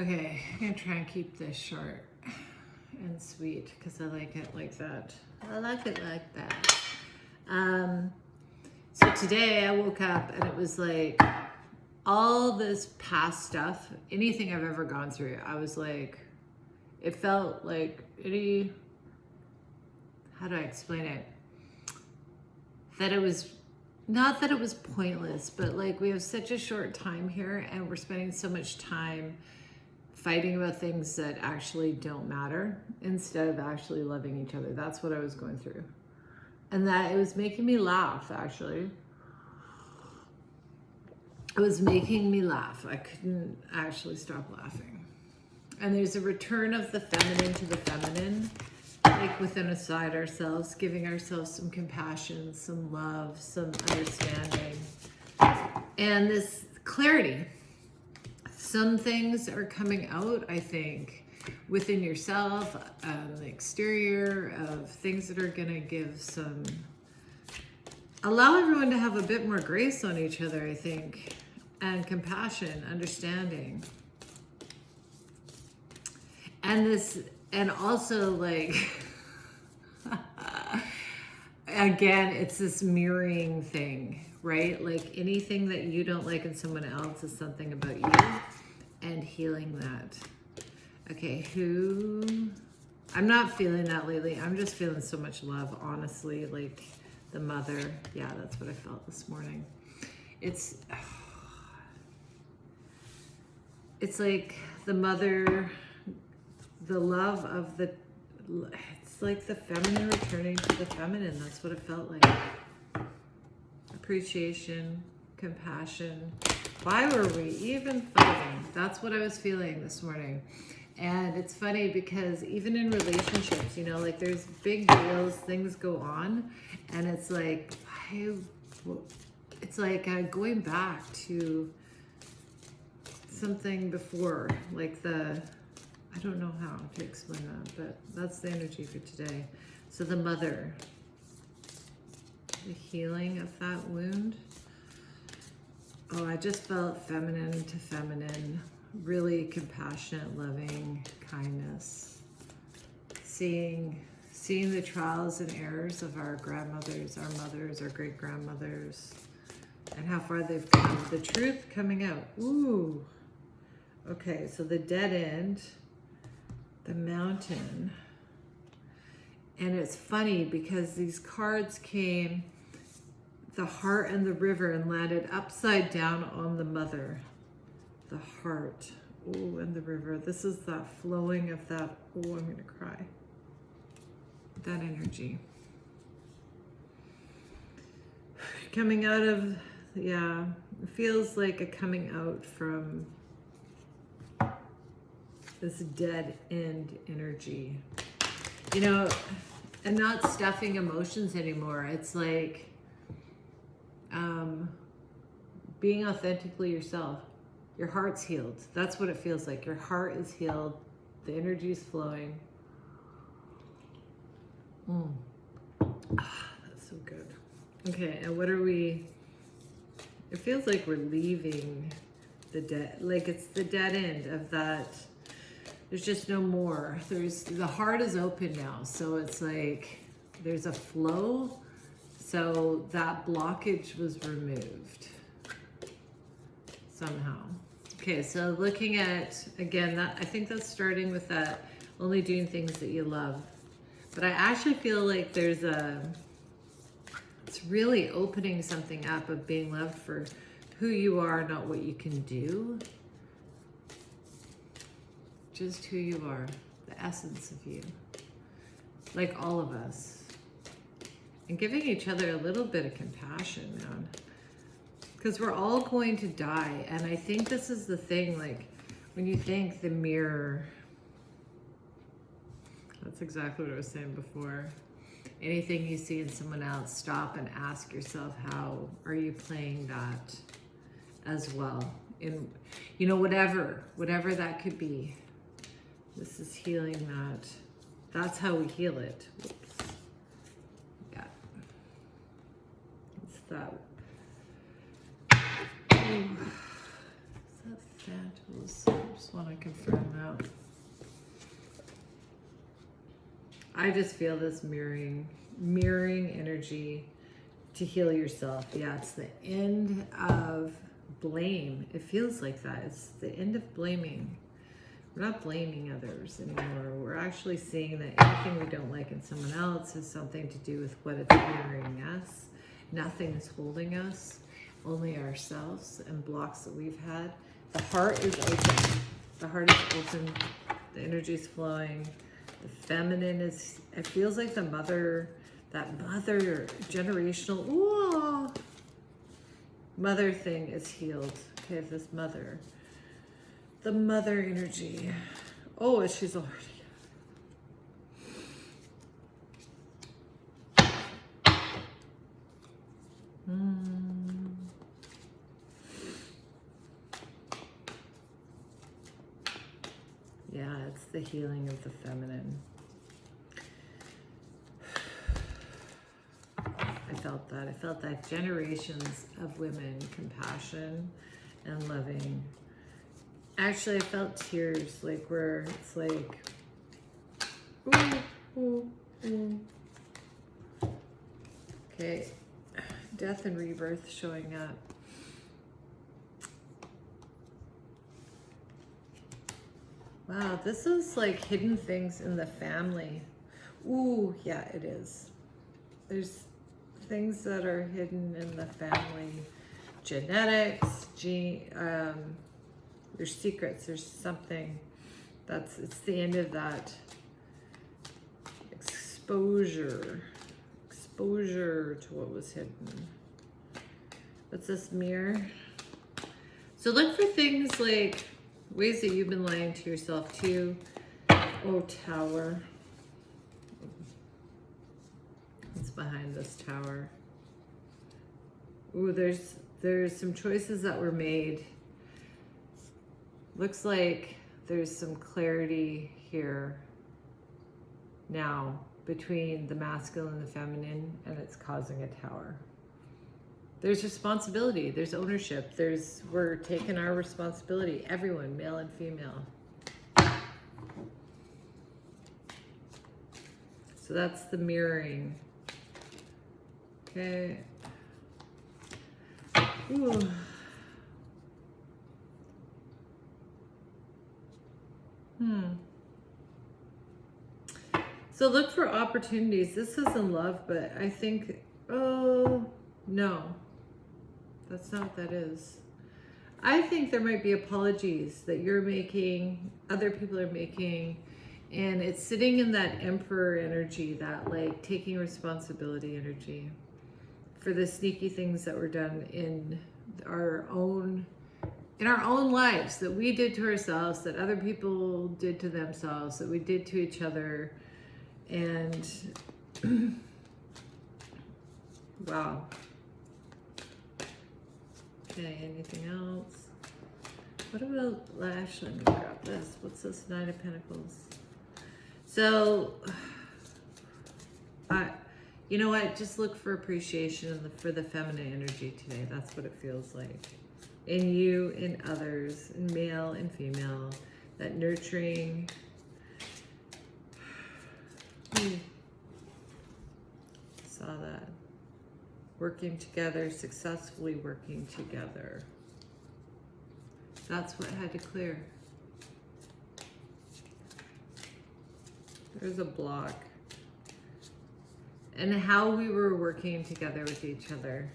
Okay, I'm gonna try and keep this short and sweet because I like it like that. I like it like that. So today I woke up and it was like all this past stuff, anything I've ever gone through, I was like, it felt like how do I explain it? That it was, not that it was pointless, but like we have such a short time here and we're spending so much time fighting about things that actually don't matter instead of actually loving each other. That's what I was going through. And that it was making me laugh, actually. It was making me laugh. I couldn't actually stop laughing. And there's a return of the feminine to the feminine, like within inside ourselves, giving ourselves some compassion, some love, some understanding, and this clarity. Some things are coming out, I think, within yourself, the exterior of things that are gonna give some, allow everyone to have a bit more grace on each other, I think, and compassion, understanding. And also like, again, it's this mirroring thing, right? Like anything that you don't like in someone else is something about you, and healing that. Okay, I'm not feeling that lately. I'm just feeling so much love, honestly, like the mother. Yeah, that's what I felt this morning. It's like the mother, the love of it's like the feminine returning to the feminine. That's what it felt like. Appreciation, compassion. Why were we even fighting? That's what I was feeling this morning. And it's funny because even in relationships, you know, like there's big deals, things go on, and it's like, going back to something before, like I don't know how to explain that, but that's the energy for today. So the mother, the healing of that wound. Oh, I just felt feminine to feminine, really compassionate, loving, kindness. Seeing the trials and errors of our grandmothers, our mothers, our great grandmothers, and how far they've come. The truth coming out. Ooh. Okay, so the dead end, the mountain. And it's funny because these cards came, the heart and the river, and landed upside down on the mother. The heart, oh, and the river. This is that flowing of that, oh, I'm gonna cry. That energy. Coming out of, yeah, it feels like a coming out from this dead end energy. You know, and not stuffing emotions anymore. It's like being authentically yourself. Your heart's healed. That's what it feels like. Your heart is healed. The energy is flowing. That's so good. Okay, and what are we? It feels like we're leaving the dead, like it's the dead end of that. There's just no more. The heart is open now. So it's like there's a flow. So that blockage was removed somehow. Okay, so looking at, again, I think that's starting with that only doing things that you love. But I actually feel like it's really opening something up of being loved for who you are, not what you can do. Just who you are, the essence of you, like all of us. And giving each other a little bit of compassion, man. Because we're all going to die. And I think this is the thing, like, when you think the mirror, that's exactly what I was saying before. Anything you see in someone else, stop and ask yourself, how are you playing that as well? In, you know, whatever that could be. This is healing that. That's how we heal it. Whoops. Yeah. It's that. Ooh. Is that fat? Pentacles. Just want to confirm that. I just feel this mirroring energy to heal yourself. Yeah, it's the end of blame. It feels like that. It's the end of blaming. We're not blaming others anymore. We're actually seeing that anything we don't like in someone else has something to do with what it's mirroring us. Nothing is holding us, only ourselves and blocks that we've had. The heart is open. The heart is open. The energy is flowing. The feminine is, it feels like the mother, that mother generational, ooh, mother thing is healed. Okay, this mother. The mother energy. Oh, she's already. Yeah, it's the healing of the feminine. I felt that. I felt that generations of women, compassion and loving. Actually, I felt tears, like where it's like, ooh, ooh, ooh. Okay, death and rebirth showing up. Wow, this is like hidden things in the family. Ooh, yeah, it is. There's things that are hidden in the family. Genetics, there's secrets, there's something it's the end of that exposure to what was hidden. What's this mirror? So look for things like ways that you've been lying to yourself too. Oh, tower. What's behind this tower? Ooh, there's some choices that were made. Looks like there's some clarity here now between the masculine and the feminine, and it's causing a tower. There's responsibility, there's ownership, we're taking our responsibility, everyone, male and female. So that's the mirroring. Okay. Ooh. So look for opportunities. This isn't love, but I think, oh, no. That's not what that is. I think there might be apologies that you're making, other people are making, and it's sitting in that emperor energy, that like taking responsibility energy for the sneaky things that were done in our own lives, that we did to ourselves, that other people did to themselves, that we did to each other. And wow. Okay, anything else? What about Lash? Let me grab this. What's this? Nine of Pentacles. So, you know what? Just look for appreciation for the feminine energy today. That's what it feels like. In you, in others, in male and female. That nurturing. Saw that. Working together, successfully working together. That's what had to clear. There's a block. And how we were working together with each other.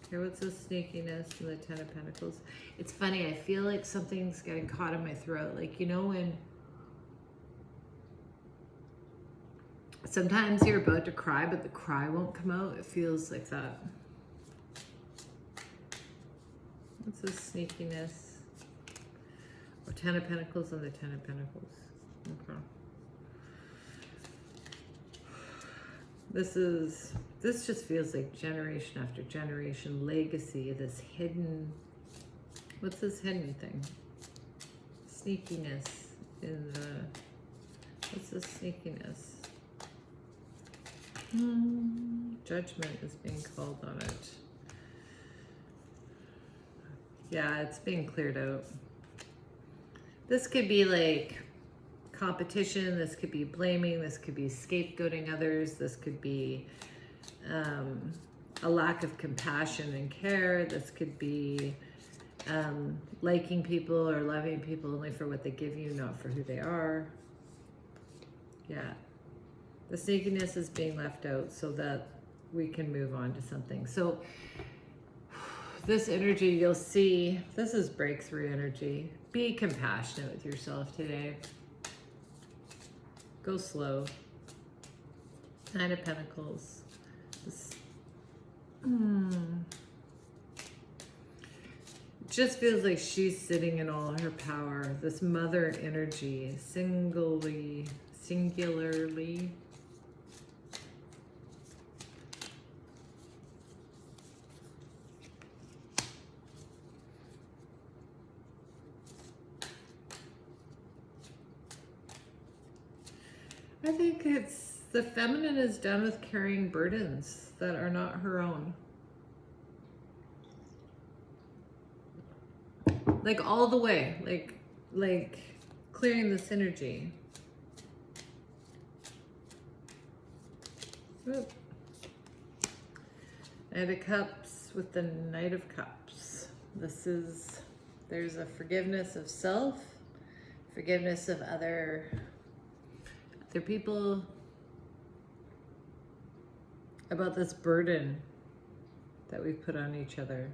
Here, what's this sneakiness and the Ten of Pentacles? It's funny, I feel like something's getting caught in my throat. Like, you know, when sometimes you're about to cry, but the cry won't come out. It feels like that. What's this sneakiness? Or Ten of Pentacles and the Ten of Pentacles. Okay. This just feels like generation after generation legacy, this hidden, what's this hidden thing? Sneakiness in the, what's this sneakiness? Judgment is being called on it. Yeah, it's being cleared out. This could be like competition, this could be blaming, this could be scapegoating others, this could be a lack of compassion and care, this could be liking people or loving people only for what they give you, not for who they are. Yeah. The sneakiness is being left out so that we can move on to something. So this energy, you'll see, this is breakthrough energy. Be compassionate with yourself today. Go slow. Nine of Pentacles. This, just feels like she's sitting in all her power. This mother energy, singularly. I think it's the feminine is done with carrying burdens that are not her own. Like all the way, like clearing this energy. Oop. Knight of Cups with the Knight of Cups. There's a forgiveness of self, forgiveness of other people, about this burden that we've put on each other.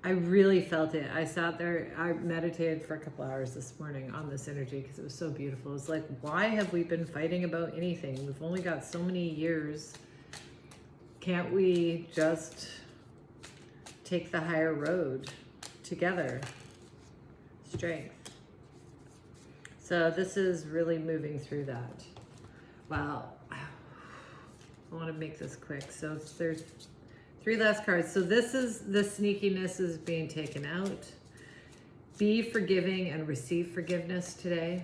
I really felt it. I sat there, I meditated for a couple hours this morning on this energy because it was so beautiful. It's like, why have we been fighting about anything? We've only got so many years. Can't we just take the higher road together? Strength. So this is really moving through that. Wow. I want to make this quick. So there's 3 last cards. So this is the sneakiness is being taken out. Be forgiving and receive forgiveness today.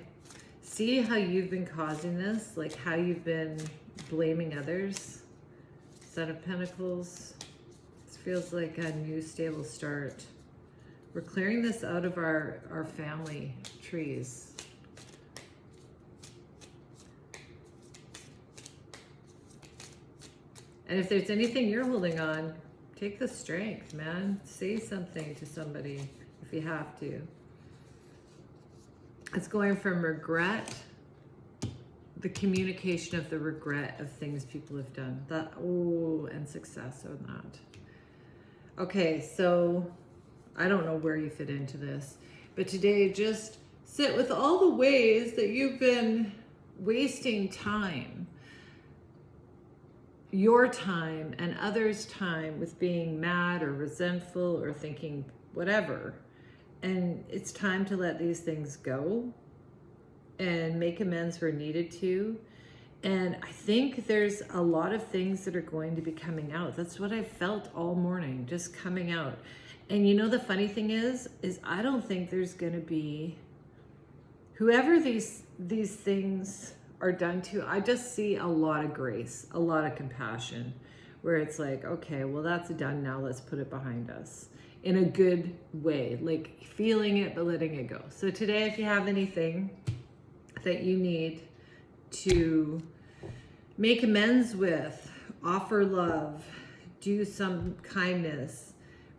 See how you've been causing this, like how you've been blaming others. Set of Pentacles. This feels like a new stable start. We're clearing this out of our family trees. And if there's anything you're holding on, take the strength, man. Say something to somebody if you have to. It's going from regret, the communication of the regret of things people have done. And success on that. Okay, so I don't know where you fit into this, but today just sit with all the ways that you've been wasting time. Your time and others' time with being mad or resentful or thinking whatever. And it's time to let these things go and make amends where needed to. And I think there's a lot of things that are going to be coming out. That's what I felt all morning, just coming out. And you know, the funny thing is I don't think there's going to be, whoever these things are done to, I just see a lot of grace, a lot of compassion, where it's like, okay, well, that's done now, let's put it behind us in a good way, like feeling it but letting it go. So today, if you have anything that you need to make amends with, offer love, do some kindness,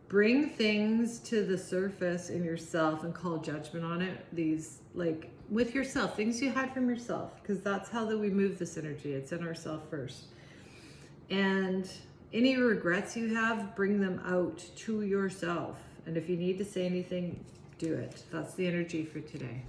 bring things to the surface in yourself and call judgment on it, these like with yourself, things you had from yourself, because that's how that we move this energy. It's in ourselves first. And any regrets you have, bring them out to yourself. And if you need to say anything, do it. That's the energy for today.